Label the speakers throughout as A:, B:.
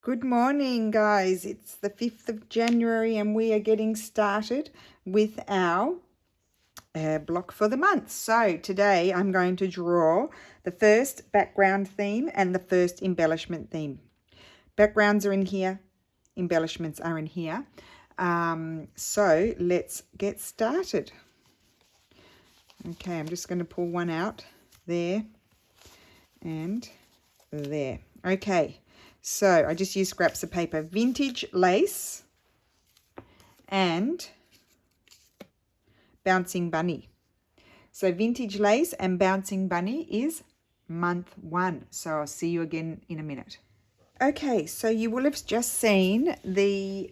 A: Good morning, guys. It's the 5th of January and we are getting started with our block for the month. So today I'm going to draw the first background theme and the first embellishment theme. Backgrounds are in here, embellishments are in here. So let's get started. Okay, I'm just going to pull one out there and there. Okay, so I just use scraps of paper, vintage lace and bouncing bunny. So vintage lace and bouncing bunny is month 1. So I'll see you again in a minute. Okay, so you will have just seen the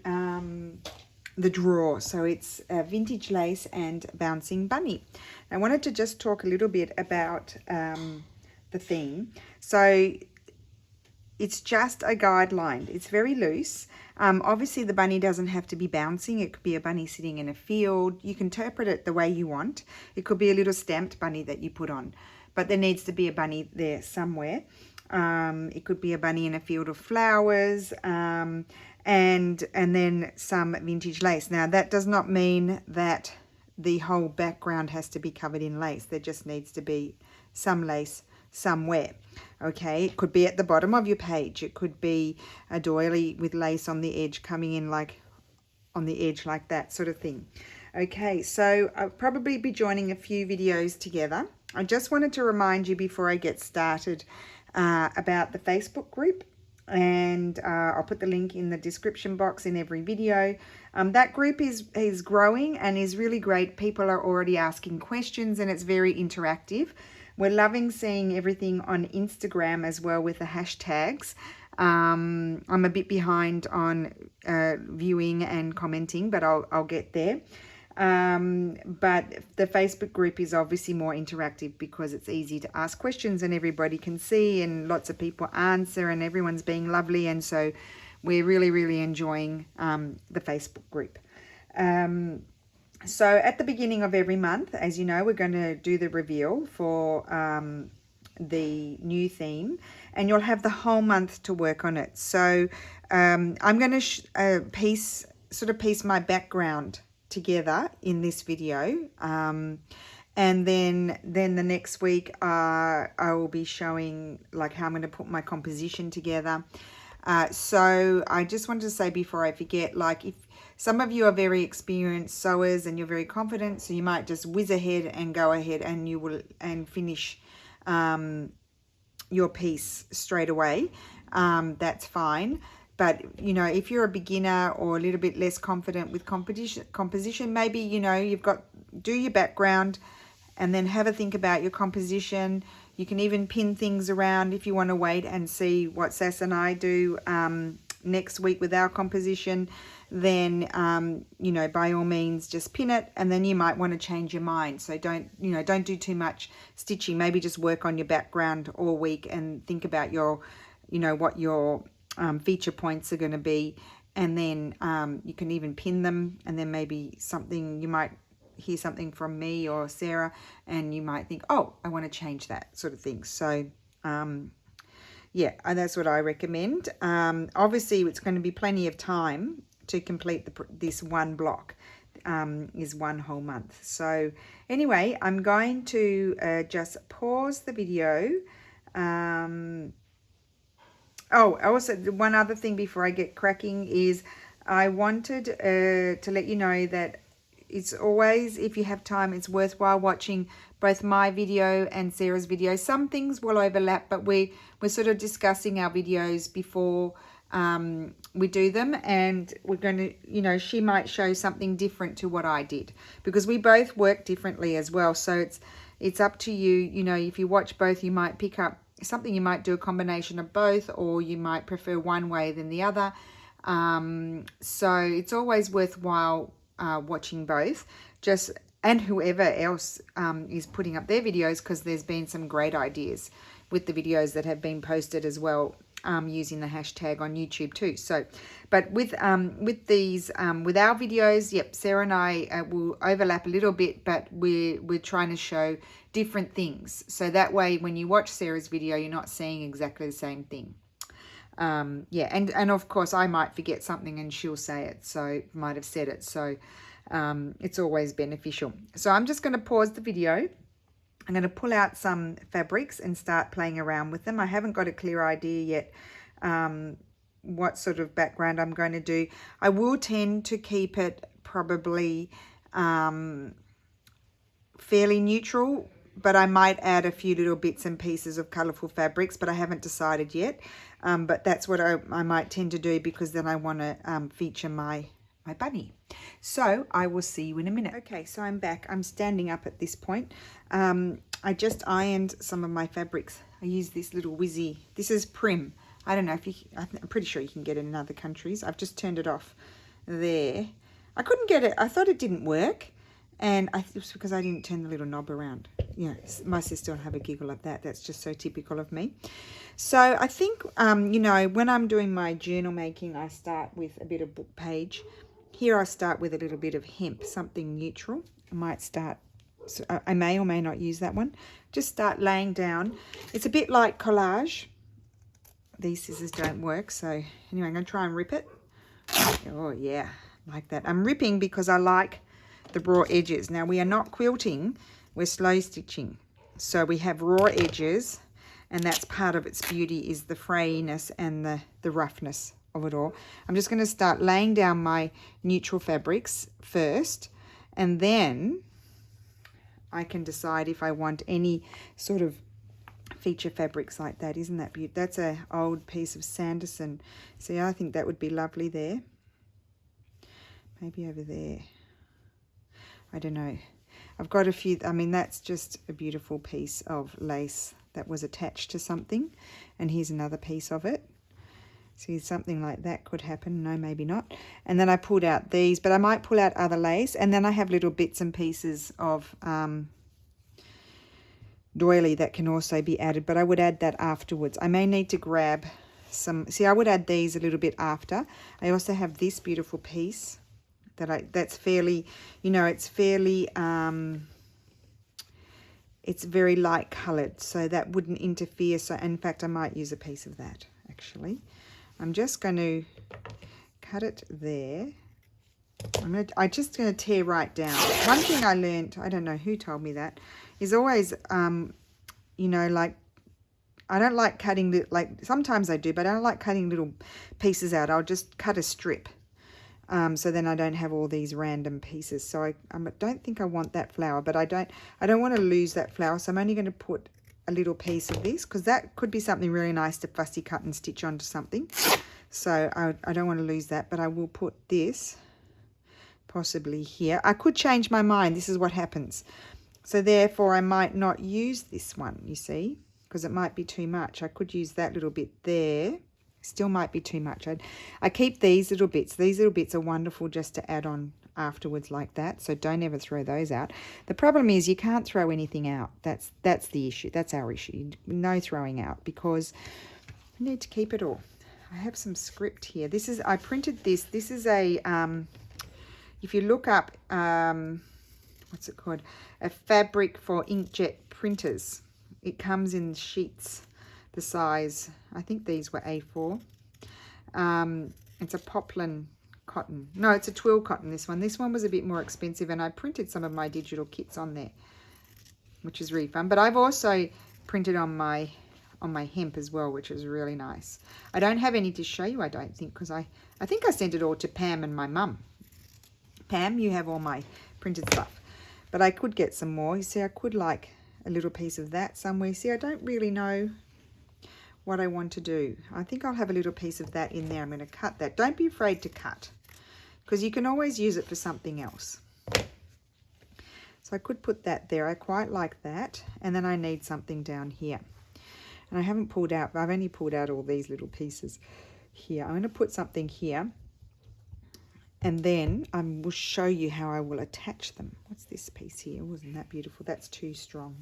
A: draw. So it's vintage lace and bouncing bunny. I wanted to just talk a little bit about the theme. So it's just a guideline. It's very loose. Obviously, the bunny doesn't have to be bouncing. It could be a bunny sitting in a field. You can interpret it the way you want. It could be a little stamped bunny that you put on. But there needs to be a bunny there somewhere. It could be a bunny in a field of flowers and then some vintage lace. Now, that does not mean that the whole background has to be covered in lace. There just needs to be some lace somewhere. Okay, it could be at the bottom of your page. It could be a doily with lace on the edge coming in like on the edge like that sort of thing. Okay, so I'll probably be joining a few videos together. I just wanted to remind you before I get started about the Facebook group, and I'll put the link in the description box in every video. That group is growing and is really great. People are already asking questions and it's very interactive. We're loving seeing everything on Instagram as well with the hashtags. I'm a bit behind on viewing and commenting, but I'll get there. But the Facebook group is obviously more interactive because it's easy to ask questions and everybody can see and lots of people answer and everyone's being lovely. And so we're really, really enjoying the Facebook group. So at the beginning of every month, as you know, we're going to do the reveal for the new theme, and you'll have the whole month to work on it. So I'm going to piece my background together in this video, and then the next week I will be showing like how I'm going to put my composition together. So I just wanted to say before I forget, like if some of you are very experienced sewers and you're very confident, so you might just whiz ahead and go ahead and you will finish your piece straight away. That's fine. But, you know, if you're a beginner or a little bit less confident with composition, maybe, you know, do your background and then have a think about your composition. You can even pin things around if you want to wait and see what Sass and I do next week with our composition. Then, you know, by all means, just pin it, and then you might want to change your mind. So don't do too much stitching. Maybe just work on your background all week and think about your, you know, what your feature points are going to be. And then you can even pin them, and then maybe something, you might hear something from me or Sarah, and you might think, oh, I want to change that sort of thing. So, yeah, that's what I recommend. Obviously, it's going to be plenty of time to complete this one block, is one whole month. So anyway, I'm going to just pause the video. Oh, also one other thing before I get cracking is I wanted to let you know that it's always, if you have time, it's worthwhile watching both my video and Sarah's video. Some things will overlap, but we're sort of discussing our videos before we do them, and we're going to, you know, she might show something different to what I did because we both work differently as well. So it's up to you. You know, if you watch both, you might pick up something. You might do a combination of both, or you might prefer one way than the other. So it's always worthwhile watching both, and whoever else is putting up their videos, because there's been some great ideas with the videos that have been posted as well, using the hashtag on YouTube too. So, but with these with our videos, yep, Sarah and I will overlap a little bit, but we're trying to show different things. So that way, when you watch Sarah's video, you're not seeing exactly the same thing. Yeah, and of course I might forget something and she'll say it, so might have said it, so it's always beneficial. So I'm just going to pause the video. I'm going to pull out some fabrics and start playing around with them. I haven't got a clear idea yet what sort of background I'm going to do. I will tend to keep it probably fairly neutral, but I might add a few little bits and pieces of colourful fabrics, but I haven't decided yet. But that's what I might tend to do, because then I want to feature my bunny. So I will see you in a minute. Okay, so I'm back. I'm standing up at this point. I just ironed some of my fabrics. I use this little Wizzy. This is Prim. I don't know if you, I'm pretty sure you can get it in other countries. I've just turned it off there. I couldn't get it. I thought it didn't work. And it was because I didn't turn the little knob around. You know, my sister will have a giggle at that. That's just so typical of me. So I think, you know, when I'm doing my journal making, I start with a bit of book page. Here I start with a little bit of hemp, something neutral. I might start, so I may or may not use that one. Just start laying down. It's a bit like collage. These scissors don't work. So anyway, I'm going to try and rip it. Oh yeah, like that. I'm ripping because I like the raw edges. Now we are not quilting, we're slow stitching. So we have raw edges, and that's part of its beauty, is the frayiness and the roughness of it all. I'm just going to start laying down my neutral fabrics first, and then I can decide if I want any sort of feature fabrics like that. Isn't that beautiful? That's an old piece of Sanderson. See, I think that would be lovely there. Maybe over there. I don't know. I've got a few. I mean, that's just a beautiful piece of lace that was attached to something. And here's another piece of it. See, something like that could happen. No, maybe not. And then I pulled out these, but I might pull out other lace. And then I have little bits and pieces of doily that can also be added, but I would add that afterwards. I may need to grab some. See, I would add these a little bit after. I also have this beautiful piece that's fairly, you know, it's fairly it's very light colored, so that wouldn't interfere. So in fact, I might use a piece of that actually. I'm just going to cut it there. I'm just going to tear right down. One thing I learned, I don't know who told me that, is always, you know, like, I don't like cutting, like, sometimes I do, but I don't like cutting little pieces out. I'll just cut a strip. So then I don't have all these random pieces. So I don't think I want that flower, but I don't want to lose that flower. So I'm only going to put a little piece of this, because that could be something really nice to fussy cut and stitch onto something. So I don't want to lose that, but I will put this possibly here. I could change my mind. This is what happens. So therefore I might not use this one, you see, because it might be too much. I could use that little bit there. Still might be too much. I keep these little bits. These little bits are wonderful just to add on afterwards like that. So don't ever throw those out. The problem is you can't throw anything out. That's the issue. That's our issue. No throwing out, because I need to keep it all. I have some script here. This is, I printed this. This is a, if you look up, what's it called? A fabric for inkjet printers. It comes in sheets. The size, I think these were A4. It's a poplin cotton. No, it's a twill cotton, this one. This one was a bit more expensive, and I printed some of my digital kits on there, which is really fun. But I've also printed on my hemp as well, which is really nice. I don't have any to show you, I don't think, because I think I sent it all to Pam and my mum. Pam, you have all my printed stuff. But I could get some more. You see, I could like a little piece of that somewhere. See, I don't really know what I want to do. I think I'll have a little piece of that in there. I'm going to cut that. Don't be afraid to cut, because you can always use it for something else. So I could put that there. I quite like that. And then I need something down here. And I haven't pulled out, I've only pulled out all these little pieces here. I'm going to put something here. And then I will show you how I will attach them. What's this piece here? Wasn't that beautiful? That's too strong.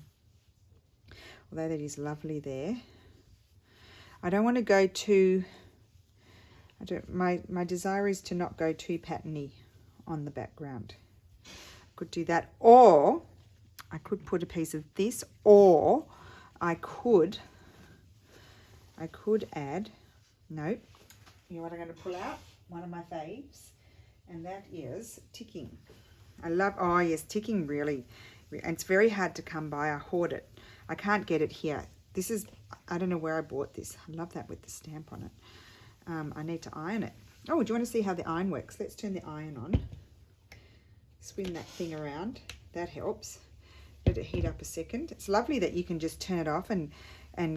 A: Although that is lovely there. I don't want to go too, my desire is to not go too patterny on the background. I could do that, or I could put a piece of this, or I could add Nope. You know what I'm going to pull out? One of my faves, and that is Ticking. I love, oh yes, Ticking really, and it's very hard to come by. I hoard it. I can't get it here. This is, I don't know where I bought this. I love that with the stamp on it. I need to iron it. Oh, do you want to see how the iron works? Let's turn the iron on. Spin that thing around. That helps. Let it heat up a second. It's lovely that you can just turn it off and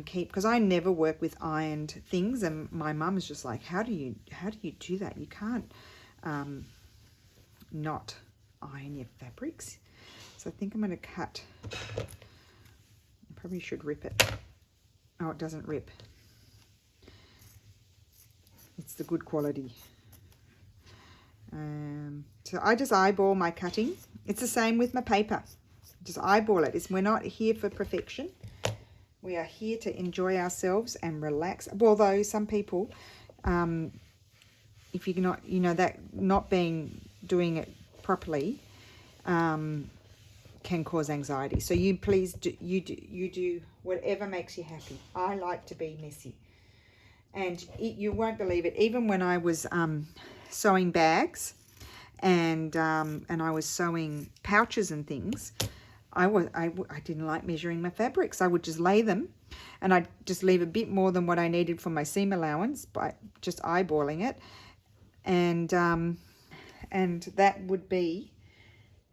A: keep, because I never work with ironed things, and my mum is just like, how do you do that? You can't not iron your fabrics. So I think I'm going to cut. I probably should rip it. Oh, it doesn't rip. It's the good quality. So I just eyeball my cutting. It's the same with my paper. Just eyeball it. We're not here for perfection. We are here to enjoy ourselves and relax. Although some people, if you're not, you know, that not doing it properly, can cause anxiety. So you please do, you do whatever makes you happy. I like to be messy, and you won't believe it. Even when I was sewing bags, and I was sewing pouches and things, I didn't like measuring my fabrics. I would just lay them, and I'd just leave a bit more than what I needed for my seam allowance by just eyeballing it, and that would be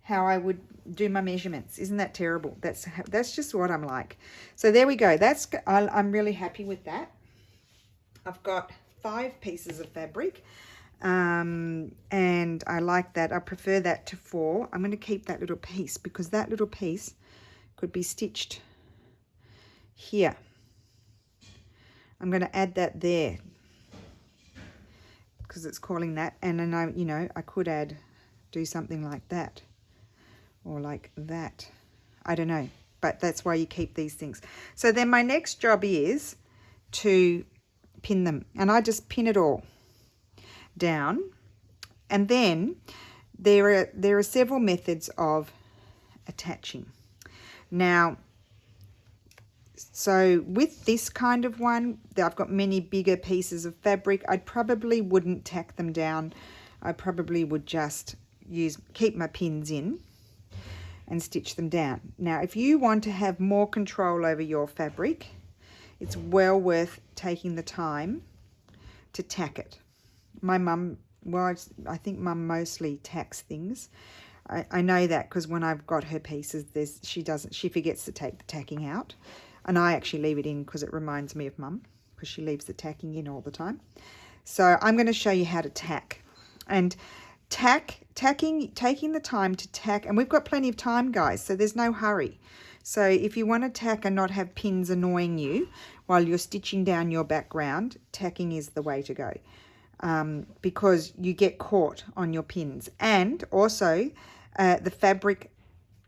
A: how I would do my measurements. Isn't that terrible? That's just what I'm like. So there we go. I'm really happy with that. I've got 5 pieces of fabric. And I like that. I prefer that to 4. I'm going to keep that little piece because that little piece could be stitched here. I'm going to add that there because it's calling that, and then I could do something like that or like that. I don't know, but that's why you keep these things. So then my next job is to pin them, and I just pin it all down, and then there are several methods of attaching. Now, so with this kind of one, I've got many bigger pieces of fabric. I probably wouldn't tack them down. I probably would just keep my pins in and stitch them down. Now, if you want to have more control over your fabric, it's well worth taking the time to tack it. My mum, well, I think mum mostly tacks things. I know that because when I've got her pieces, she forgets to take the tacking out, and I actually leave it in because it reminds me of mum, because she leaves the tacking in all the time. So I'm going to show you how to tack. And taking the time to tack, and we've got plenty of time, guys, so there's no hurry. So if you want to tack and not have pins annoying you while you're stitching down your background, tacking is the way to go. Because you get caught on your pins, and also the fabric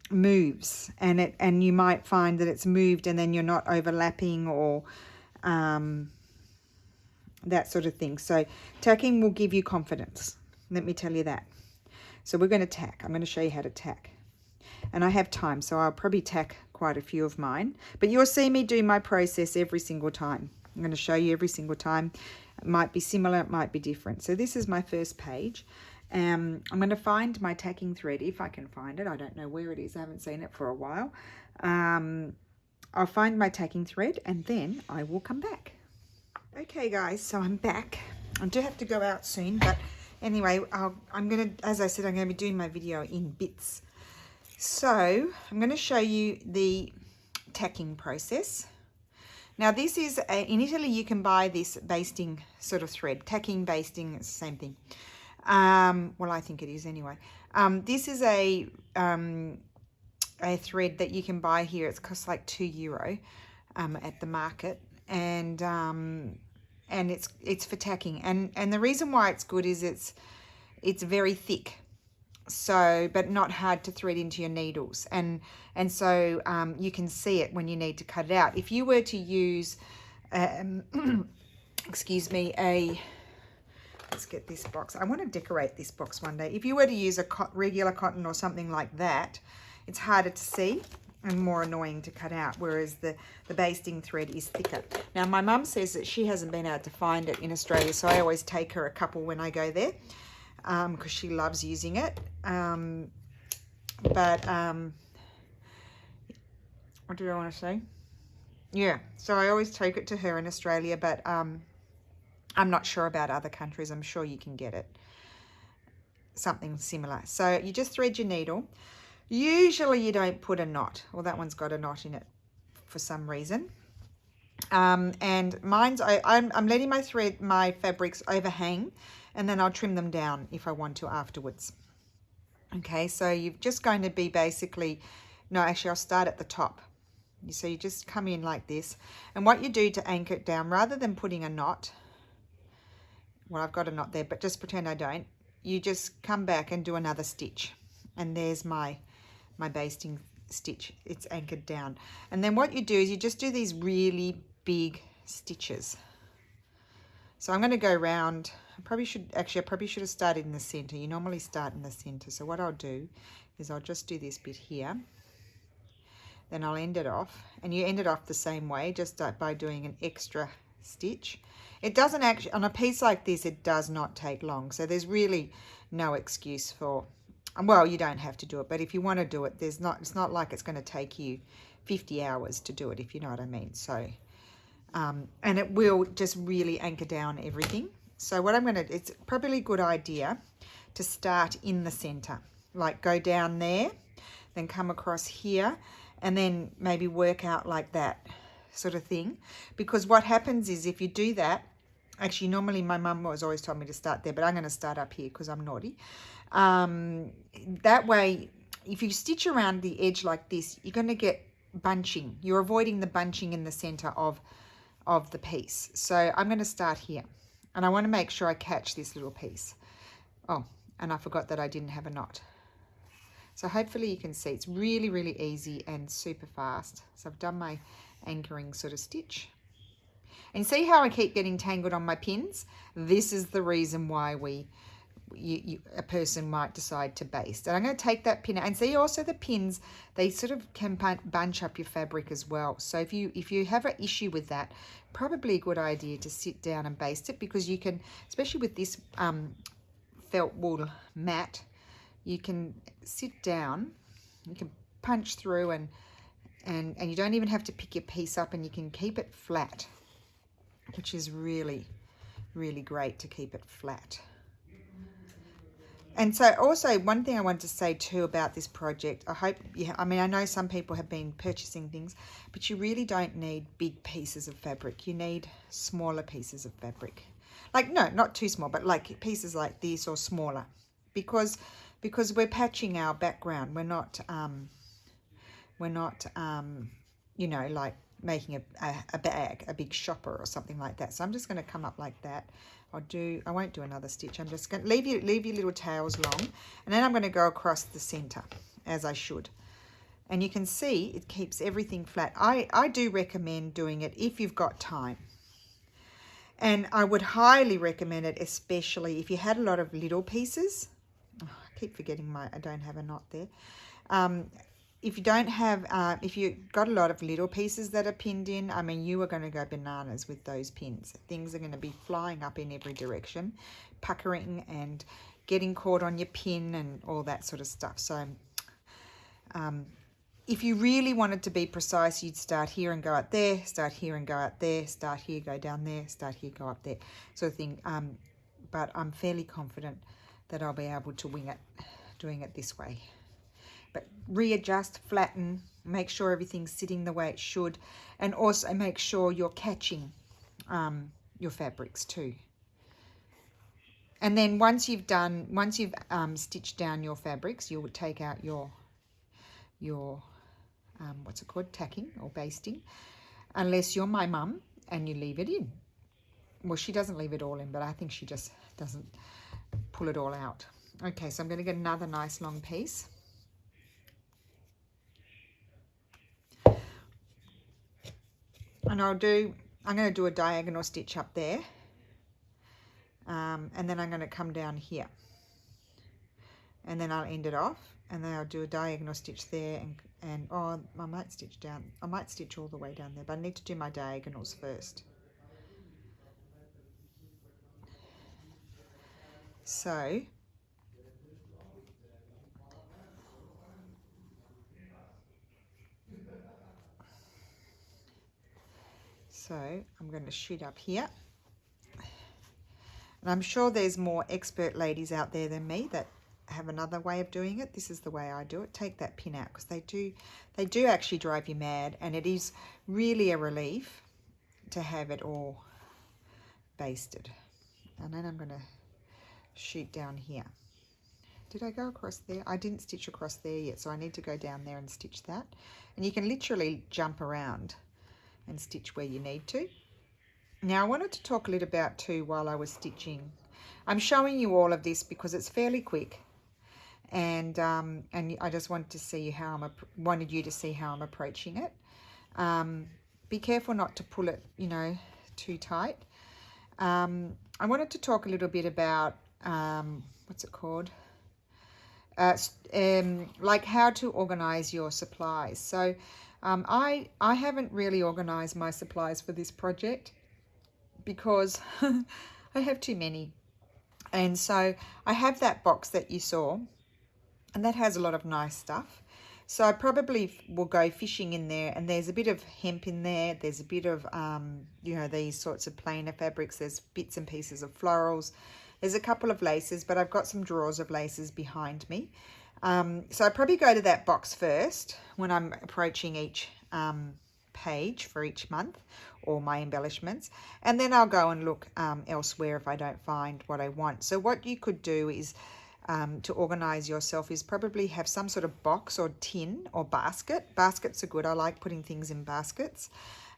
A: moves, and you might find that it's moved and then you're not overlapping or that sort of thing. So tacking will give you confidence, let me tell you that. So we're going to tack. I'm going to show you how to tack, and I have time, so I'll probably tack quite a few of mine, but you'll see me do my process every single time. I'm going to show you every single time. It might be similar, it might be different. So this is my first page. I'm going to find my tacking thread if I can find it. I don't know where it is. I haven't seen it for a while. I'll find my tacking thread and then I will come back. Okay, guys, so I'm back. I do have to go out soon, but anyway, I'm going to, as I said, I'm going to be doing my video in bits. So I'm going to show you the tacking process. Now this is, in Italy you can buy this basting sort of thread. Tacking, basting, it's the same thing. Well, I think it is anyway. This is a thread that you can buy here. It costs like €2 at the market, and it's for tacking. And the reason why it's good is it's very thick. So, but not hard to thread into your needles, and so you can see it when you need to cut it out. If you were to use, excuse me, let's get this box. I want to decorate this box one day. If you were to use a regular cotton or something like that, it's harder to see, and more annoying to cut out, whereas the basting thread is thicker. Now, my mum says that she hasn't been able to find it in Australia, so I always take her a couple when I go there, because she loves using it. What did I want to say? Yeah, so I always take it to her in Australia, but I'm not sure about other countries. I'm sure you can get it, something similar. So you just thread your needle. Usually you don't put a knot. Well, that one's got a knot in it for some reason. And mine's, I'm letting my fabrics overhang, and then I'll trim them down if I want to afterwards. Okay, so you're just going to be basically, no, actually I'll start at the top. So you just come in like this, and what you do to anchor it down, rather than putting a knot, well, I've got a knot there, but just pretend I don't, you just come back and do another stitch, and there's my basting stitch. It's anchored down. And then what you do is you just do these really big stitches. So I'm going to go around. I probably should have started in the center. You normally start in the center. So what I'll do is I'll just do this bit here. Then I'll end it off, and you end it off the same way, just by doing an extra stitch. It doesn't actually, on a piece like this, it does not take long. So there's really no excuse for, well, you don't have to do it, but if you want to do it, it's not like it's going to take you 50 hours to do it, if you know what I mean. So, and it will just really anchor down everything. So what it's probably a good idea to start in the center, like go down there, then come across here, and then maybe work out like that sort of thing. Because what happens is, if you do that, actually normally my mum was always told me to start there, but I'm going to start up here because I'm naughty. That way, if you stitch around the edge like this, you're going to get bunching. You're avoiding the bunching in the center of the piece. So I'm going to start here, and I want to make sure I catch this little piece. Oh, and I forgot that I didn't have a knot. So hopefully you can see it's really, really easy and super fast. So I've done my anchoring sort of stitch. And see how I keep getting tangled on my pins? This is the reason why a person might decide to baste. And I'm going to take that pin out. And see also the pins, they sort of can bunch up your fabric as well. So if you have an issue with that, probably a good idea to sit down and baste it, because you can, especially with this felt wool mat, you can sit down, you can punch through, and you don't even have to pick your piece up, and you can keep it flat, which is really, really great to keep it flat. And so also one thing I want to say too about this project, I know some people have been purchasing things, but you really don't need big pieces of fabric. You need smaller pieces of fabric. Like, no, not too small, but like pieces like this or smaller, because we're patching our background. We're not you know, like making a bag, a big shopper or something like that. So I'm just going to come up like that. I won't do another stitch. I'm just going to leave your little tails long, and then I'm going to go across the center as I should. And you can see it keeps everything flat. I do recommend doing it if you've got time. And I would highly recommend it, especially if you had a lot of little pieces. Oh, I keep forgetting I don't have a knot there. If you don't have, if you got a lot of little pieces that are pinned in, I mean, you are going to go bananas with those pins. Things are going to be flying up in every direction, puckering and getting caught on your pin and all that sort of stuff. So if you really wanted to be precise, you'd start here and go out there, start here and go out there, start here, go down there, start here, go up there, sort of thing. But I'm fairly confident that I'll be able to wing it doing it this way. But readjust, flatten, make sure everything's sitting the way it should, and also make sure you're catching your fabrics too. And then once you've stitched down your fabrics, you would take out your what's it called, tacking or basting, unless you're my mum and you leave it in. Well, she doesn't leave it all in, but I think she just doesn't pull it all out. Okay, so I'm going to get another nice long piece. And I'm going to do a diagonal stitch up there, and then I'm going to come down here and then I'll end it off, and then I'll do a diagonal stitch there, and oh, I might stitch down, I might stitch all the way down there, but I need to do my diagonals first. So I'm going to shoot up here, and I'm sure there's more expert ladies out there than me that have another way of doing it. This is the way I do it. Take that pin out, because they do actually drive you mad, and it is really a relief to have it all basted. And then I'm going to shoot down here. Did I go across there? I didn't stitch across there yet, so I need to go down there and stitch that. And you can literally jump around and stitch where you need to. Now I wanted to talk a little about too while I was stitching. I'm showing you all of this because it's fairly quick, and I just wanted to see wanted you to see how I'm approaching it. Be careful not to pull it, you know, too tight. I wanted to talk a little bit about what's it called? Like how to organize your supplies. So I haven't really organized my supplies for this project because I have too many. And so I have that box that you saw, and that has a lot of nice stuff. So I probably will go fishing in there, and there's a bit of hemp in there. There's a bit of, you know, these sorts of plainer fabrics. There's bits and pieces of florals. There's a couple of laces, but I've got some drawers of laces behind me. So I probably go to that box first when I'm approaching each page for each month, or my embellishments, and then I'll go and look elsewhere if I don't find what I want. So what you could do is to organize yourself is probably have some sort of box or tin or basket. Baskets are good. I like putting things in baskets.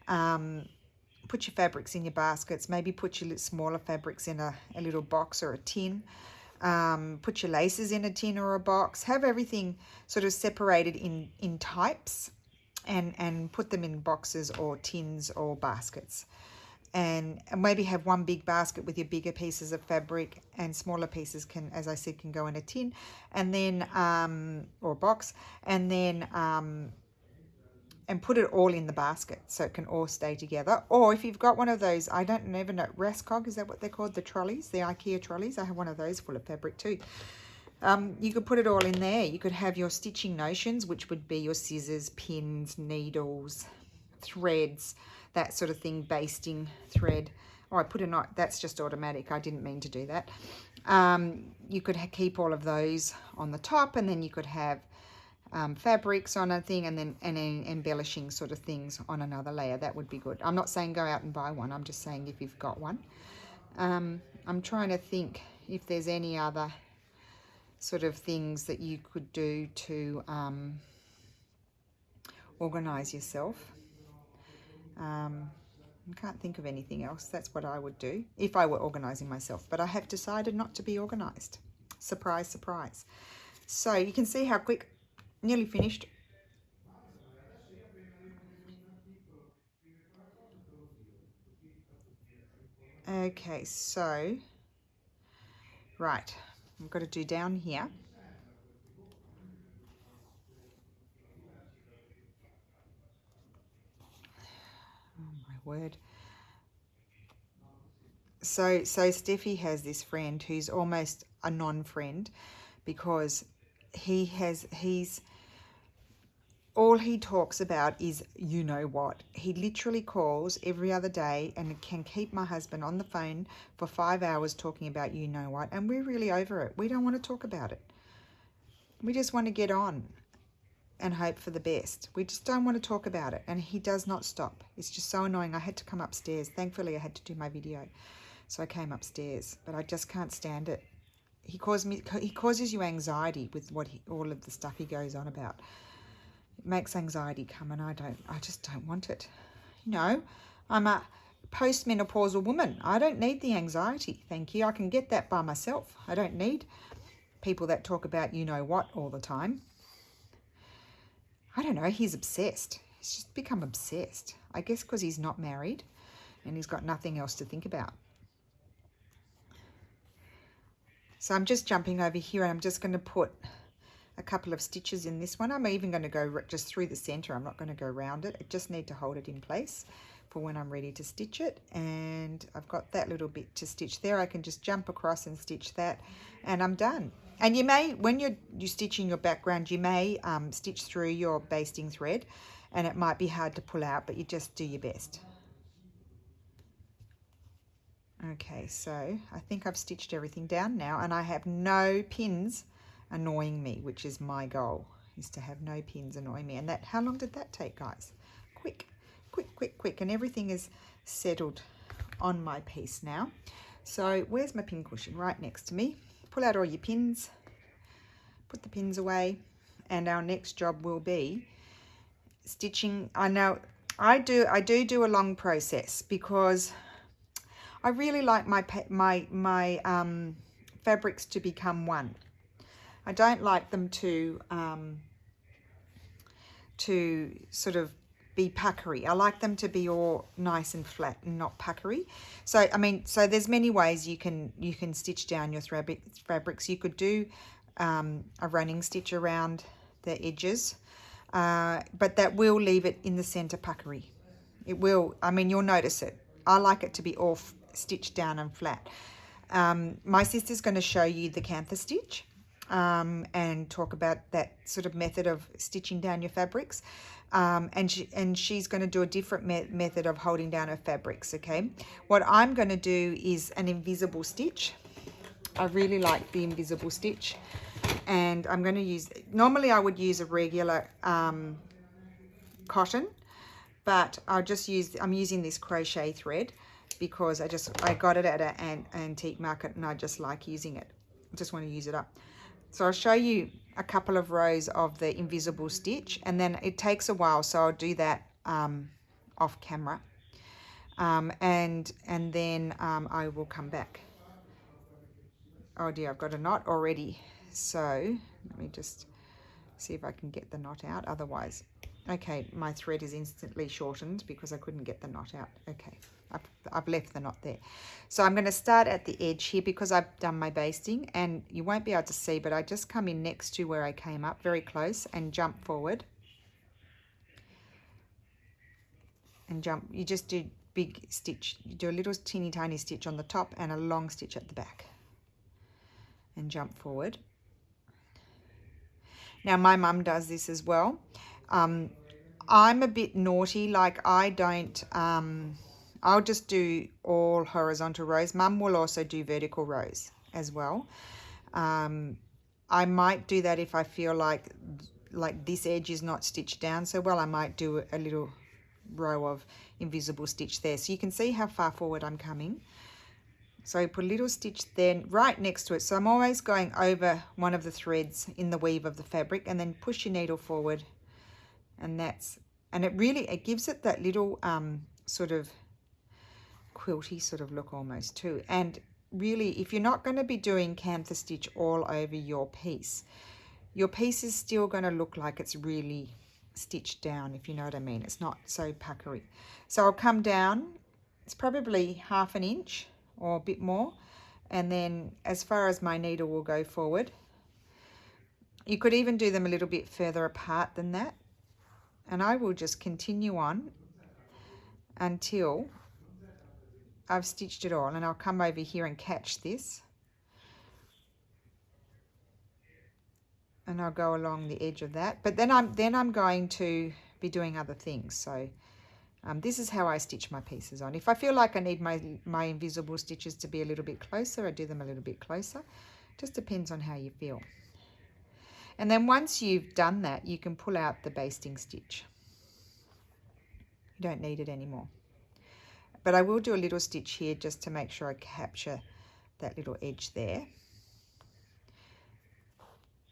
A: Put your fabrics in your baskets. Maybe put your smaller fabrics in a little box or a tin. Put your laces in a tin or a box. Have everything sort of separated in types, and put them in boxes or tins or baskets. And maybe have one big basket with your bigger pieces of fabric, and smaller pieces can, as I said, can go in a tin, and then or a box, and then and put it all in the basket so it can all stay together. Or if you've got one of those, I don't never know, Rascog, is that what they're called, the trolleys, the IKEA trolleys? I have one of those full of fabric too. You could put it all in there. You could have your stitching notions, which would be your scissors, pins, needles, threads, that sort of thing, basting thread. Oh, I put a knot, that's just automatic. I didn't mean to do that. You could keep all of those on the top, and then you could have fabrics on a thing, and then embellishing sort of things on another layer. That would be good. I'm not saying go out and buy one. I'm just saying if you've got one. I'm trying to think if there's any other sort of things that you could do to organize yourself. I can't think of anything else. That's what I would do if I were organizing myself, but I have decided not to be organized. Surprise, surprise. So you can see how quick, nearly finished. Okay, so, right, I've got to do down here. Oh my word. So Steffi has this friend who's almost a non-friend, because he's all he talks about is you know what. He literally calls every other day and can keep my husband on the phone for 5 hours talking about you know what, and we're really over it. We don't want to talk about it. We just want to get on and hope for the best. We just don't want to talk about it, and he does not stop. It's just so annoying. I had to come upstairs. Thankfully, I had to do my video, so I came upstairs, but I just can't stand it. He causes you anxiety with all of the stuff he goes on about. It makes anxiety come, and I just don't want it. You know, I'm a postmenopausal woman. I don't need the anxiety, thank you. I can get that by myself. I don't need people that talk about you know what all the time. I don't know, he's obsessed. He's just become obsessed. I guess because he's not married and he's got nothing else to think about. So I'm just jumping over here and I'm just going to put a couple of stitches in this one. I'm even going to go just through the center. I'm not going to go around it. I just need to hold it in place for when I'm ready to stitch it. And I've got that little bit to stitch there. I can just jump across and stitch that and I'm done. And you may, when you're stitching your background, you may stitch through your basting thread and it might be hard to pull out, but you just do your best. Okay, so I think I've stitched everything down now and I have no pins annoying me, which is my goal, is to have no pins annoying me. And that, how long did that take, guys? Quick, quick, quick, quick. And everything is settled on my piece now. So where's my pin cushion? Right next to me. Pull out all your pins, put the pins away, and our next job will be stitching. I know I do a long process because I really like my fabrics to become one. I don't like them to sort of be puckery. I like them to be all nice and flat and not puckery. So I mean, so there's many ways you can stitch down your fabrics. You could do a running stitch around the edges, but that will leave it in the center puckery. It will. I mean, you'll notice it. I like it to be all stitched down and flat. My sister's going to show you the cantha stitch and talk about that sort of method of stitching down your fabrics. And she's going to do a different method of holding down her fabrics, okay? What I'm going to do is an invisible stitch. I really like the invisible stitch. And I'm going to use, normally I would use a regular cotton, but I'm using this crochet thread because I got it at an antique market and I just like using it. I just want to use it up. So I'll show you a couple of rows of the invisible stitch and then it takes a while, so I'll do that off camera. And then I will come back. Oh dear, I've got a knot already. So let me just see if I can get the knot out. Otherwise, okay, my thread is instantly shortened because I couldn't get the knot out. Okay, I've left the knot there. So I'm going to start at the edge here because I've done my basting and you won't be able to see, but I just come in next to where I came up, very close, and jump forward. And jump, you just do big stitch. You do a little teeny tiny stitch on the top and a long stitch at the back. And jump forward. Now my mum does this as well. I'm a bit naughty, like I don't, I'll just do all horizontal rows. Mum will also do vertical rows as well. I might do that if I feel like this edge is not stitched down so well. I might do a little row of invisible stitch there. So you can see how far forward I'm coming. So put a little stitch then right next to it. So I'm always going over one of the threads in the weave of the fabric and then push your needle forward. And it gives it that little sort of quilty sort of look almost too. And really, if you're not going to be doing cantha stitch all over your piece is still going to look like it's really stitched down, if you know what I mean. It's not so puckery. So I'll come down, it's probably 1/2 inch or a bit more, and then as far as my needle will go forward. You could even do them a little bit further apart than that, and I will just continue on until I've stitched it all, and I'll come over here and catch this, and I'll go along the edge of that. But then I'm going to be doing other things. So this is how I stitch my pieces on. If I feel like I need my invisible stitches to be a little bit closer, I do them a little bit closer. Just depends on how you feel. And then once you've done that, you can pull out the basting stitch. You don't need it anymore. But I will do a little stitch here just to make sure I capture that little edge there.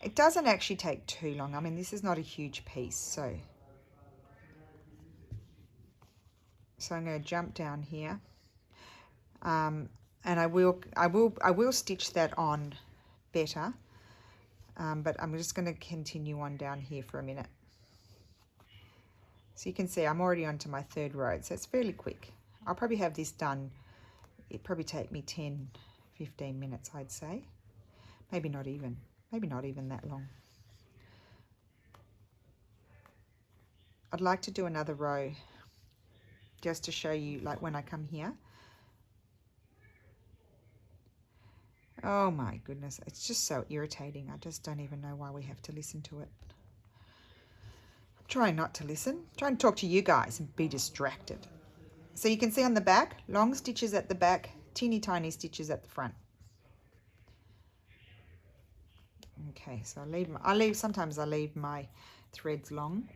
A: It doesn't actually take too long. I mean, this is not a huge piece, so I'm going to jump down here, and I will stitch that on better, but I'm just going to continue on down here for a minute. So you can see I'm already onto my 3rd row, so it's fairly quick. I'll probably have this done. It'd probably take me 10-15 minutes, I'd say. maybe not even that long. I'd like to do another row just to show you, like when I come here. Oh my goodness, it's just so irritating. I just don't even know why we have to listen to it. I'm trying not to listen. I'm trying to talk to you guys and be distracted. So you can see on the back, long stitches at the back, teeny tiny stitches at the front. Okay, so sometimes I leave my threads long.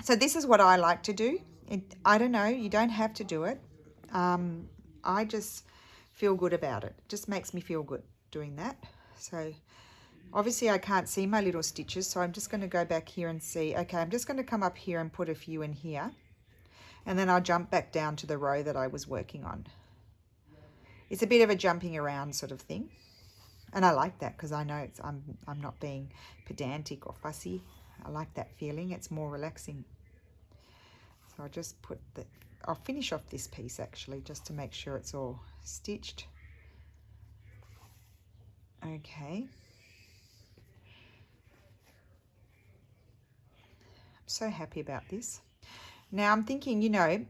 A: So this is what I like to do. I don't know, you don't have to do it. I just feel good about it. It just makes me feel good doing that. So obviously I can't see my little stitches, so I'm just going to go back here and see. Okay, I'm just going to come up here and put a few in here, and then I'll jump back down to the row that I was working on. It's a bit of a jumping around sort of thing, and I like that because I know I'm not being pedantic or fussy. I like that feeling. It's more relaxing. So I'll just I'll finish off this piece actually just to make sure it's all stitched. Okay. I'm so happy about this. Now I'm thinking, you know, a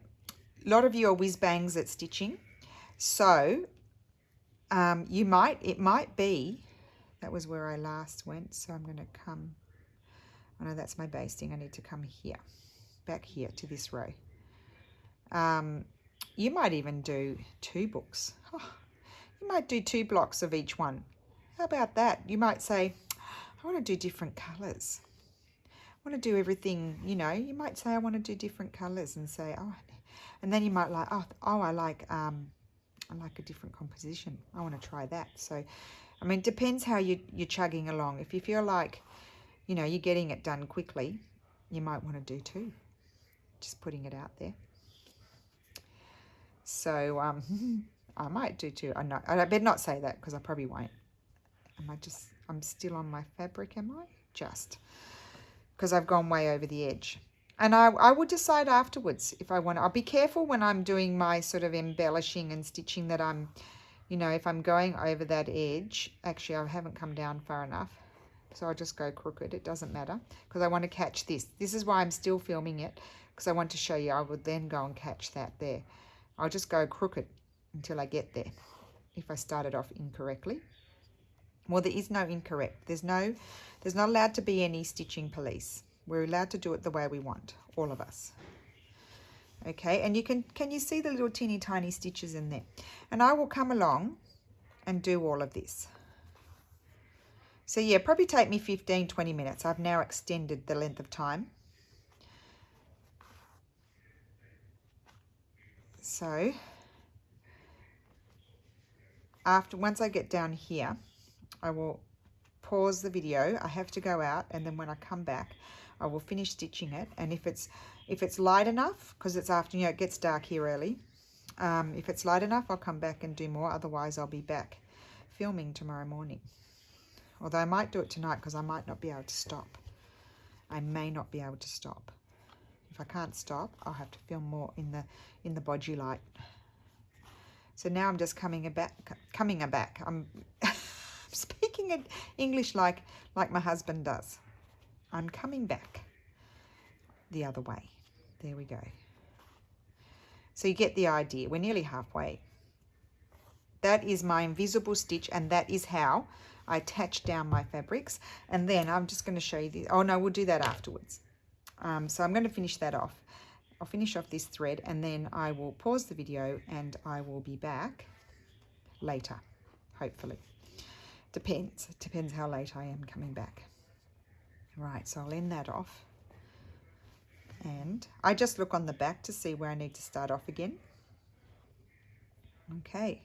A: lot of you are whiz bangs at stitching. So it might be, that was where I last went. So I'm going to come, oh no, that's my basting. I need to come here, back here to this row. You might even do 2 books. Oh, you might do 2 blocks of each one. How about that? You might say, I want to do different colors. I want to do everything, you know. You might say, I want to do different colors, and say, oh, and then you might like, I like a different composition. I want to try that. So, I mean, it depends how you're chugging along. If you feel like, you know, you're getting it done quickly, you might want to do 2. Just putting it out there. So I might do 2. I better not say that because I probably won't. I'm still on my fabric, am I? Just because I've gone way over the edge. And I will decide afterwards if I want to. I'll be careful when I'm doing my sort of embellishing and stitching that I'm, you know, if I'm going over that edge. Actually, I haven't come down far enough. So I'll just go crooked. It doesn't matter because I want to catch this. This is why I'm still filming it, because I want to show you. I would then go and catch that there. I'll just go crooked until I get there if I started off incorrectly. Well, there is no incorrect. There's not allowed to be any stitching police. We're allowed to do it the way we want, all of us. Okay, and can you see the little teeny tiny stitches in there? And I will come along and do all of this. So yeah, probably take me 15-20 minutes. I've now extended the length of time. So once I get down here, I will pause the video. I have to go out, and then when I come back, I will finish stitching it. And if it's light enough, because it's after, you know, it gets dark here early. If it's light enough, I'll come back and do more. Otherwise, I'll be back filming tomorrow morning. Although I might do it tonight because I might not be able to stop. I may not be able to stop. If I can't stop, I'll have to film more in the bodgy light. So now I'm just coming back. I'm speaking in English like my husband does. I'm coming back the other way. There we go. So you get the idea. We're nearly halfway. That is my invisible stitch, and that is how I attach down my fabrics. And then I'm just going to show you this. Oh no, we'll do that afterwards. So I'm going to finish that off. I'll finish off this thread, and then I will pause the video and I will be back later, hopefully. Depends. It depends how late I am coming back. Right, so I'll end that off. And I just look on the back to see where I need to start off again. Okay.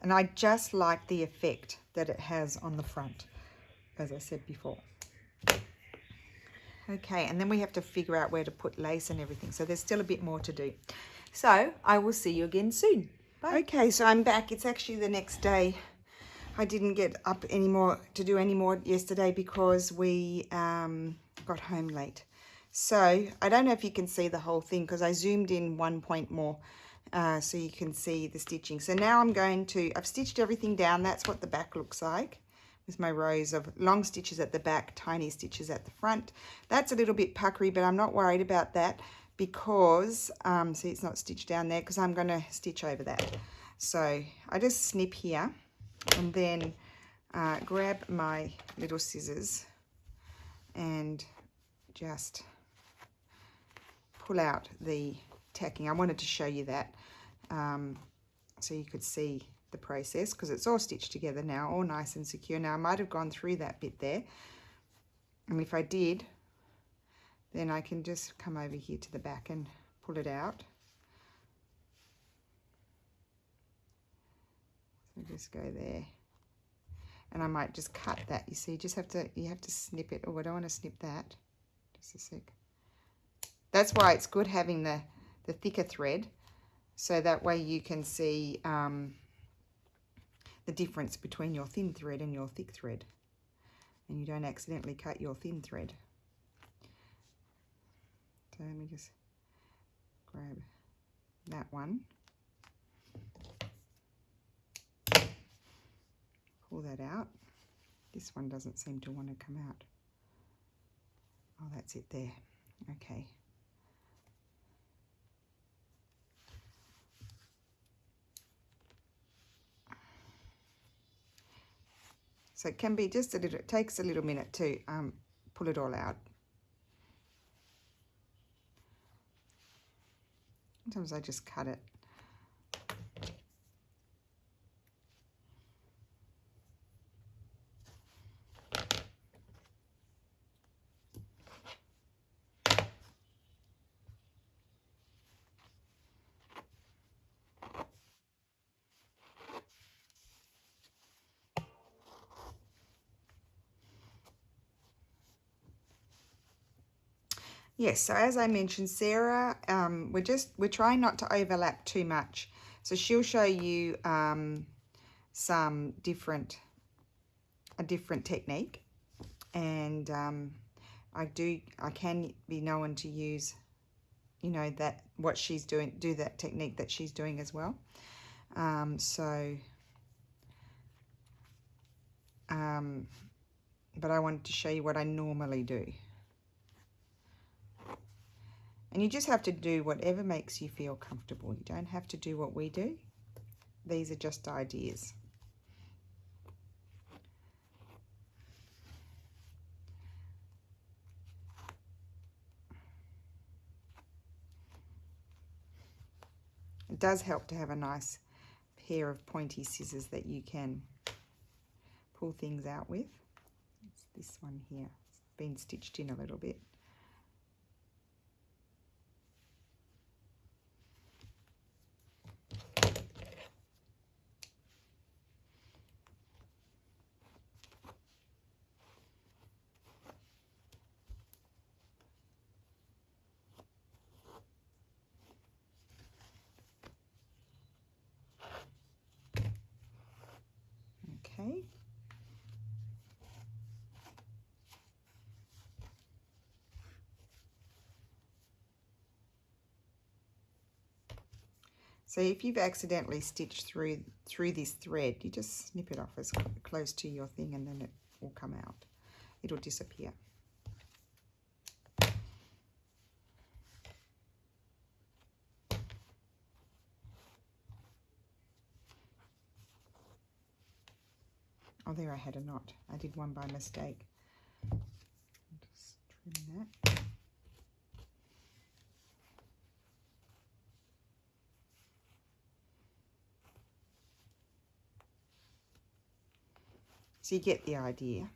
A: And I just like the effect that it has on the front, as I said before. Okay, and then we have to figure out where to put lace and everything. So there's still a bit more to do. So I will see you again soon. Bye. Okay, so I'm back. It's actually the next day. I didn't get up anymore to do any more yesterday because we got home late. So I don't know if you can see the whole thing because I zoomed in 1 point more so you can see the stitching. So now I've stitched everything down. That's what the back looks like, with my rows of long stitches at the back, tiny stitches at the front. That's a little bit puckery, but I'm not worried about that because, see, it's not stitched down there because I'm going to stitch over that. So I just snip here and then grab my little scissors and just pull out the tacking. I wanted to show you that so you could see the process, because it's all stitched together now, all nice and secure. Now I might have gone through that bit there, and if I did, then I can just come over here to the back and pull it out. So just go there, and I might just cut that. You see, you have to snip it. Oh, I don't want to snip that. Just a sec. That's why it's good having the thicker thread, so that way you can see the difference between your thin thread and your thick thread, and you don't accidentally cut your thin thread. So let me just grab that one, pull that out. This one doesn't seem to want to come out. Oh, that's it there. Okay. So it can be just a little, it takes a little minute to pull it all out. Sometimes I just cut it. Yes, so as I mentioned, Sarah, we're trying not to overlap too much. So she'll show you some a different technique, and I can be known to use, you know, that what she's doing, do that technique that she's doing as well. But I wanted to show you what I normally do. And you just have to do whatever makes you feel comfortable. You don't have to do what we do. These are just ideas. It does help to have a nice pair of pointy scissors that you can pull things out with. It's this one here. It's been stitched in a little bit. Okay. So if you've accidentally stitched through this thread, you just snip it off as close to your thing, and then it will come out. It'll disappear. Oh, there I had a knot. I did one by mistake. Just trim that. So you get the idea.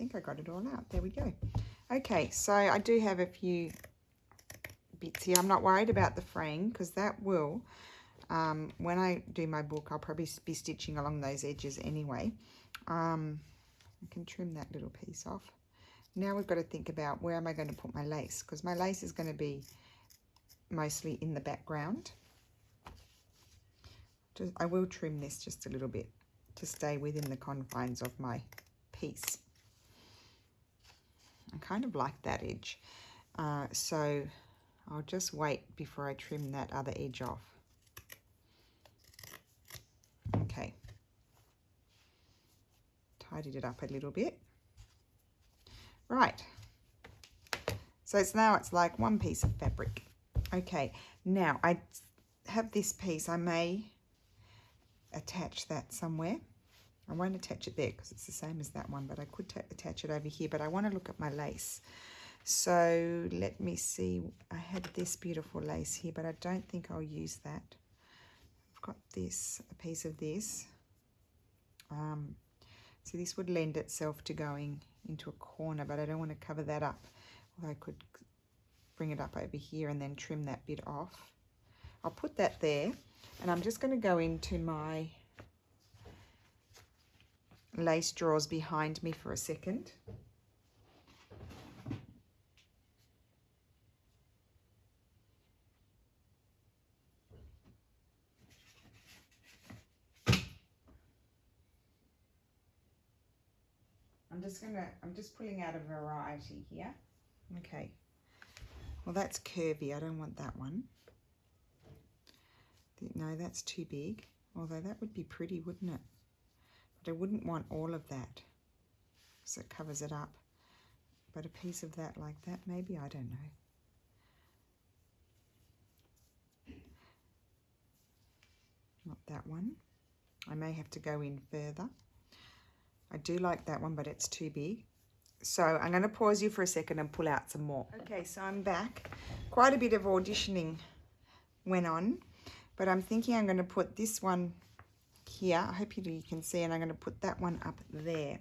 A: think I got it all out. There we go. Okay, so I do have a few bits here. I'm not worried about the fraying because that will, when I do my book, I'll probably be stitching along those edges anyway. I can trim that little piece off. Now we've got to think about where am I going to put my lace, because my lace is going to be mostly in the background. I will trim this just a little bit to stay within the confines of my piece. I kind of like that edge, so I'll just wait before I trim that other edge off. Okay, tidied it up a little bit. Right, so it's like one piece of fabric. Okay, now I have this piece. I may attach that somewhere. I won't attach it there because it's the same as that one, but I could attach it over here. But I want to look at my lace. So let me see. I had this beautiful lace here, but I don't think I'll use that. I've got this, a piece of this. So this would lend itself to going into a corner, but I don't want to cover that up. Although I could bring it up over here and then trim that bit off. I'll put that there, and I'm just going to go into my lace drawers behind me for a second. I'm just pulling out a variety here. Okay. Well, that's curvy. I don't want that one. No, that's too big. Although that would be pretty, wouldn't it? But I wouldn't want all of that, so it covers it up. But a piece of that like that, maybe, I don't know. Not that one. I may have to go in further. I do like that one, but it's too big. So I'm going to pause you for a second and pull out some more. Okay, so I'm back. Quite a bit of auditioning went on, but I'm thinking I'm going to put this one here. I hope you can see, and I'm going to put that one up there.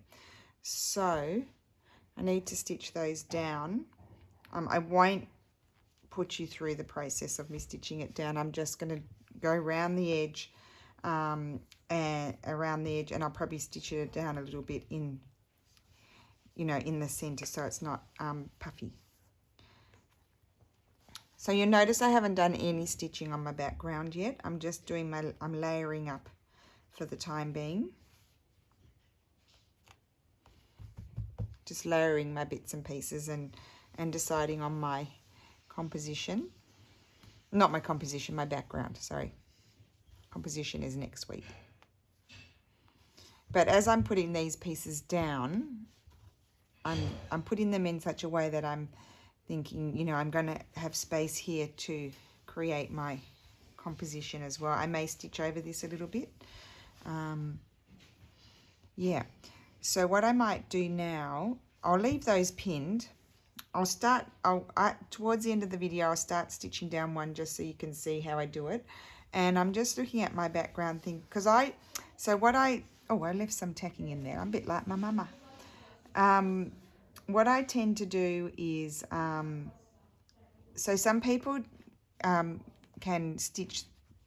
A: So I need to stitch those down. I won't put you through the process of me stitching it down. I'm just going to go around the edge, and around the edge, and I'll probably stitch it down a little bit in, you know, in the center, so it's not puffy. So you'll notice I haven't done any stitching on my background yet. I'm just doing I'm layering up for the time being. Just layering my bits and pieces and deciding on my composition. Not my composition, my background, sorry. Composition is next week. But as I'm putting these pieces down, I'm putting them in such a way that I'm thinking, you know, I'm going to have space here to create my composition as well. I may stitch over this a little bit. Yeah. So what I might do now, I'll leave those pinned. Towards the end of the video, I'll start stitching down one just so you can see how I do it. And I'm just looking at my background thing, because I left some tacking in there. I'm a bit like my mama. What I tend to do is, so some people can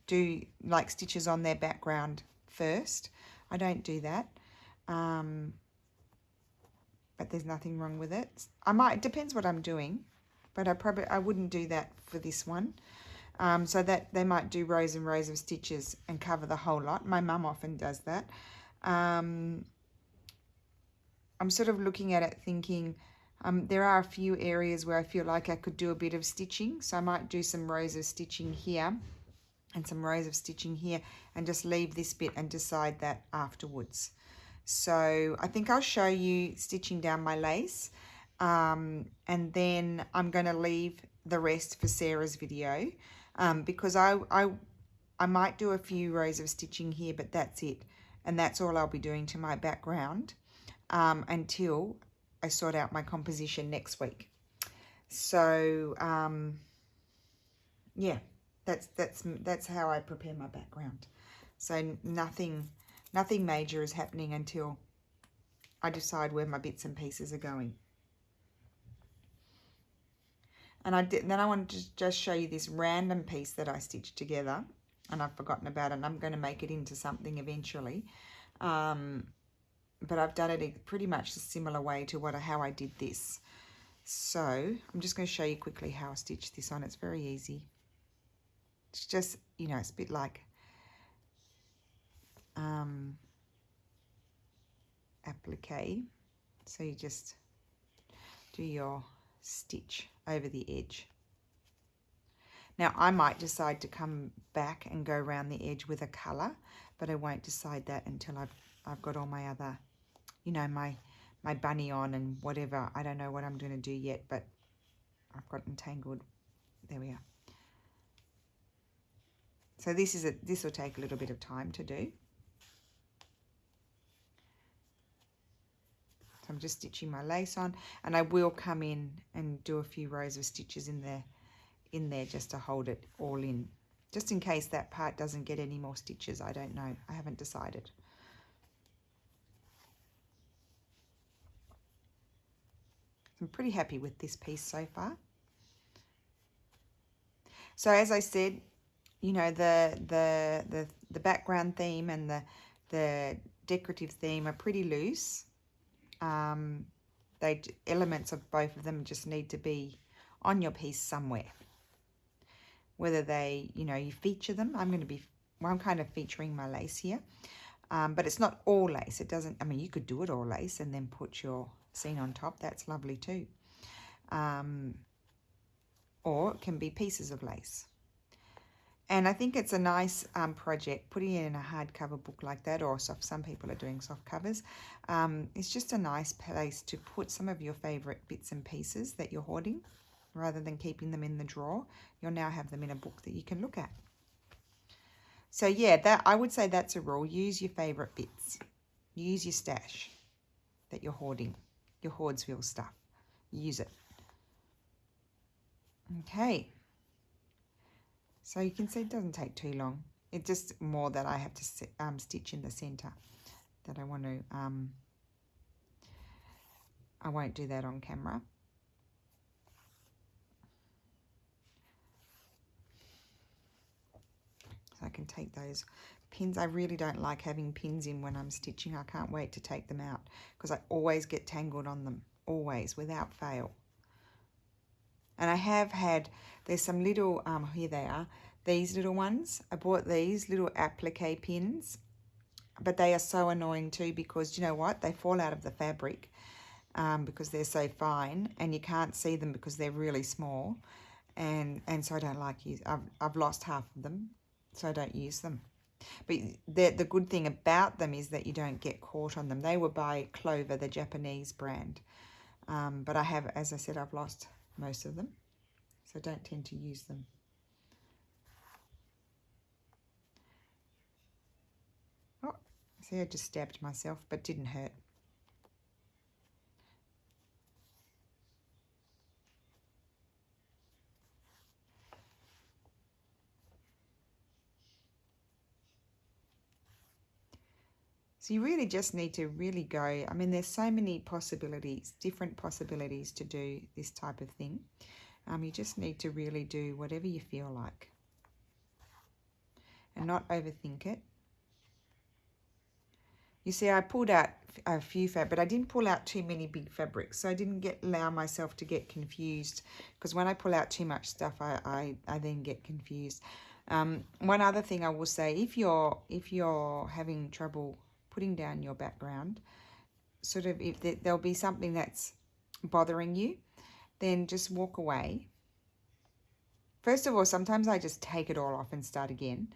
A: do like stitches on their background first. I don't do that. But there's nothing wrong with it. It depends what I'm doing, but I wouldn't do that for this one. So that they might do rows and rows of stitches and cover the whole lot. My mum often does that. I'm sort of looking at it thinking, there are a few areas where I feel like I could do a bit of stitching. So I might do some rows of stitching here and some rows of stitching here and just leave this bit and decide that afterwards. So I think I'll show you stitching down my lace, and then I'm going to leave the rest for Sarah's video, because I might do a few rows of stitching here, but that's it. And that's all I'll be doing to my background until I sort out my composition next week. So yeah, that's how I prepare my background. So nothing major is happening until I decide where my bits and pieces are going. And then I wanted to just show you this random piece that I stitched together, and I've forgotten about it, and I'm going to make it into something eventually. But I've done it pretty much a similar way to how I did this. So I'm just going to show you quickly how I stitched this on. It's very easy. It's just, you know, it's a bit like applique. So you just do your stitch over the edge. Now I might decide to come back and go around the edge with a colour, but I won't decide that until I've got all my other, you know, my bunny on and whatever. I don't know what I'm going to do yet, but I've got entangled. There we are. So this will take a little bit of time to do. So I'm just stitching my lace on, and I will come in and do a few rows of stitches in there just to hold it all in, just in case that part doesn't get any more stitches. I don't know. I haven't decided. I'm pretty happy with this piece so far. So as I said, you know, the background theme and the decorative theme are pretty loose. Elements of both of them just need to be on your piece somewhere. Whether they, you know, you feature them. I'm kind of featuring my lace here. But it's not all lace. It doesn't, I mean, you could do it all lace and then put your scene on top. That's lovely too. Or it can be pieces of lace. And I think it's a nice project, putting it in a hardcover book like that, or some people are doing soft covers. It's just a nice place to put some of your favourite bits and pieces that you're hoarding. Rather than keeping them in the drawer, you'll now have them in a book that you can look at. So yeah, I would say that's a rule. Use your favourite bits. Use your stash that you're hoarding, your Hoardsville stuff. Use it. Okay. So you can see it doesn't take too long. It's just more that I have to stitch in the centre that I want to, I won't do that on camera. So I can take those pins. I really don't like having pins in when I'm stitching. I can't wait to take them out because I always get tangled on them, always, without fail. And I have had, there's some little, here they are, these little ones. I bought these little applique pins, but they are so annoying too because, you know what, they fall out of the fabric because they're so fine and you can't see them because they're really small. And so I don't like use. I've lost half of them, so I don't use them. But the good thing about them is that you don't get caught on them. They were by Clover, the Japanese brand. But I have, as I said, I've lost most of them, so I don't tend to use them. Oh, see, I just stabbed myself, but didn't hurt. So you really just need to really go, I mean, there's so many possibilities, different possibilities to do this type of thing. You just need to really do whatever you feel like and not overthink it. You see, I pulled out a few but I didn't pull out too many big fabrics, so I didn't allow myself to get confused, because when I pull out too much stuff, I then get confused. One other thing I will say, if you're having trouble putting down your background, sort of if there'll be something that's bothering you, then just walk away. First of all, sometimes I just take it all off and start again.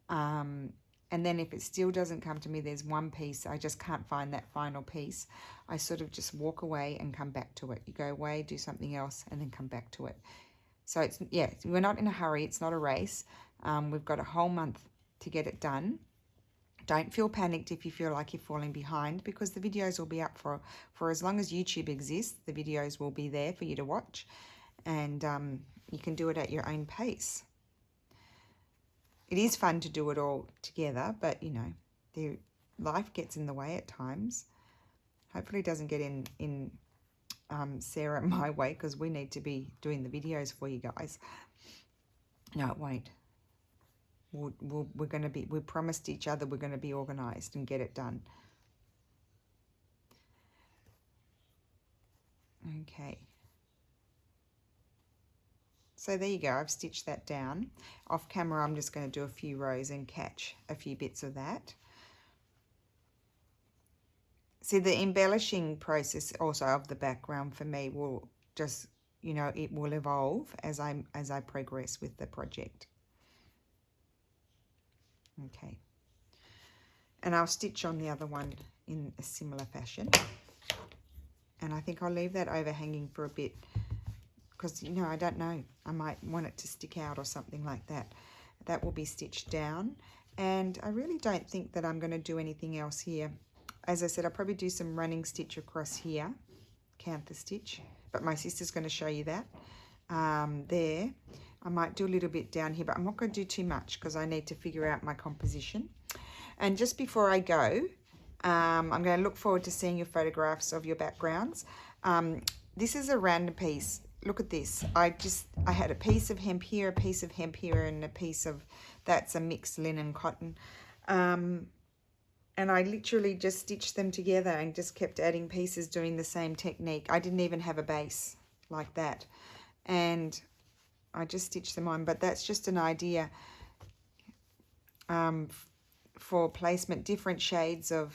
A: And then if it still doesn't come to me, there's one piece, I just can't find that final piece, I sort of just walk away and come back to it. You go away, do something else, and then come back to it. So it's, yeah, we're not in a hurry. It's not a race. We've got a whole month to get it done. Don't feel panicked if you feel like you're falling behind, because the videos will be up for as long as YouTube exists. The videos will be there for you to watch, and you can do it at your own pace. It is fun to do it all together, but, you know, life gets in the way at times. Hopefully it doesn't get in Sarah my way, because we need to be doing the videos for you guys. No, it won't. We're going to be, we promised each other we're going to be organized and get it done. Okay. So there you go. I've stitched that down. Off camera, I'm just going to do a few rows and catch a few bits of that. See, the embellishing process also of the background for me will just, you know, it will evolve as I progress with the project. Okay. And I'll stitch on the other one in a similar fashion. And I think I'll leave that overhanging for a bit, because, you know, I don't know, I might want it to stick out or something like that. That will be stitched down. And I really don't think that I'm going to do anything else here. As I said, I'll probably do some running stitch across here, cantha stitch, but my sister's going to show you that. There, I might do a little bit down here, but I'm not going to do too much because I need to figure out my composition. And just before I go, I'm going to look forward to seeing your photographs of your backgrounds. This is a random piece. Look at this. I had a piece of hemp here, a piece of hemp here, and a piece of, that's a mixed linen cotton. And I literally just stitched them together and just kept adding pieces doing the same technique. I didn't even have a base like that. And I just stitched them on, but that's just an idea for placement. Different shades of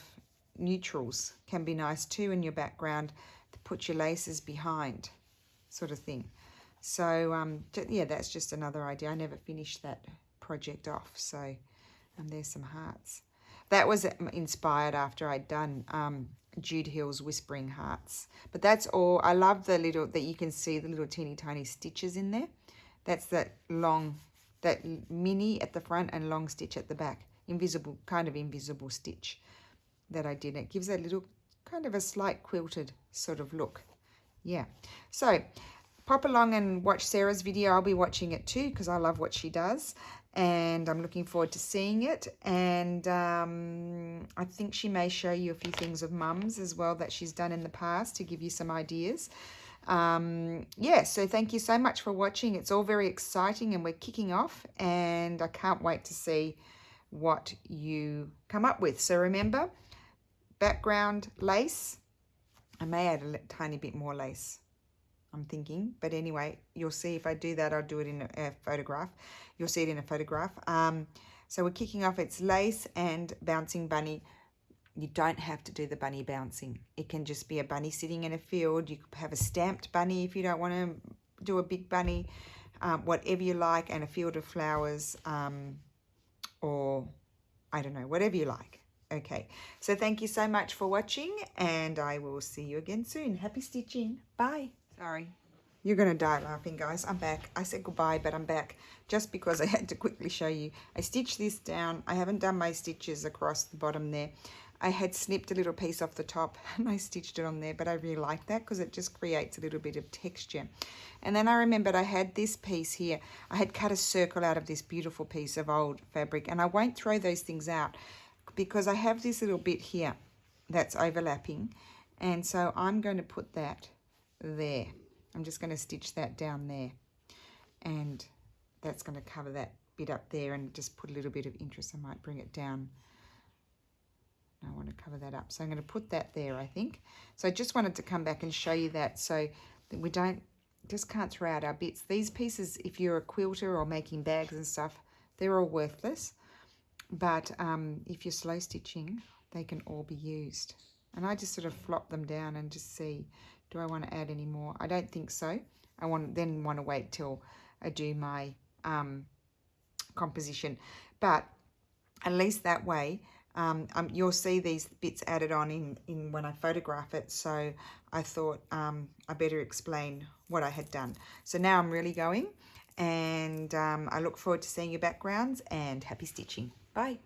A: neutrals can be nice too in your background to put your laces behind, sort of thing. So yeah, that's just another idea. I never finished that project off. So there's some hearts. That was inspired after I'd done Jude Hill's Whispering Hearts. But that's all. I love the little, that you can see the little teeny tiny stitches in there. That's that long, that mini at the front and long stitch at the back. Invisible, kind of invisible stitch that I did. It gives a little, kind of a slight quilted sort of look. Yeah. So pop along and watch Sarah's video. I'll be watching it too because I love what she does. And I'm looking forward to seeing it. And I think she may show you a few things of Mum's as well that she's done in the past to give you some ideas. Yeah, so thank you so much for watching. It's all very exciting and we're kicking off. And I can't wait to see what you come up with. So remember, background lace. I may add a tiny bit more lace, I'm thinking, but anyway, you'll see if I do that, I'll do it in a photograph. You'll see it in a photograph. So we're kicking off, it's lace and bouncing bunny. You don't have to do the bunny bouncing. It can just be a bunny sitting in a field. You could have a stamped bunny if you don't want to do a big bunny, whatever you like, and a field of flowers, or I don't know, whatever you like. Okay, so thank you so much for watching, and I will see you again soon. Happy stitching. Bye. Sorry. You're going to die laughing, guys. I'm back. I said goodbye, but I'm back just because I had to quickly show you. I stitched this down. I haven't done my stitches across the bottom there. I had snipped a little piece off the top and I stitched it on there, but I really like that because it just creates a little bit of texture. And then I remembered I had this piece here. I had cut a circle out of this beautiful piece of old fabric, and I won't throw those things out because I have this little bit here that's overlapping, and so I'm going to put that there. I'm just going to stitch that down there, and that's going to cover that bit up there and just put a little bit of interest. I might bring it down. I want to cover that up, so I'm going to put that there, I think. So I just wanted to come back and show you that so that we just can't throw out our bits. These pieces, if you're a quilter or making bags and stuff, they're all worthless, but if you're slow stitching, they can all be used. And I just sort of flop them down and just see, do I want to add any more? I don't think so. I want to wait till I do my composition, but at least that way you'll see these bits added on in when I photograph it. So I thought I better explain what I had done. So now I'm really going, and I look forward to seeing your backgrounds, and happy stitching. Bye.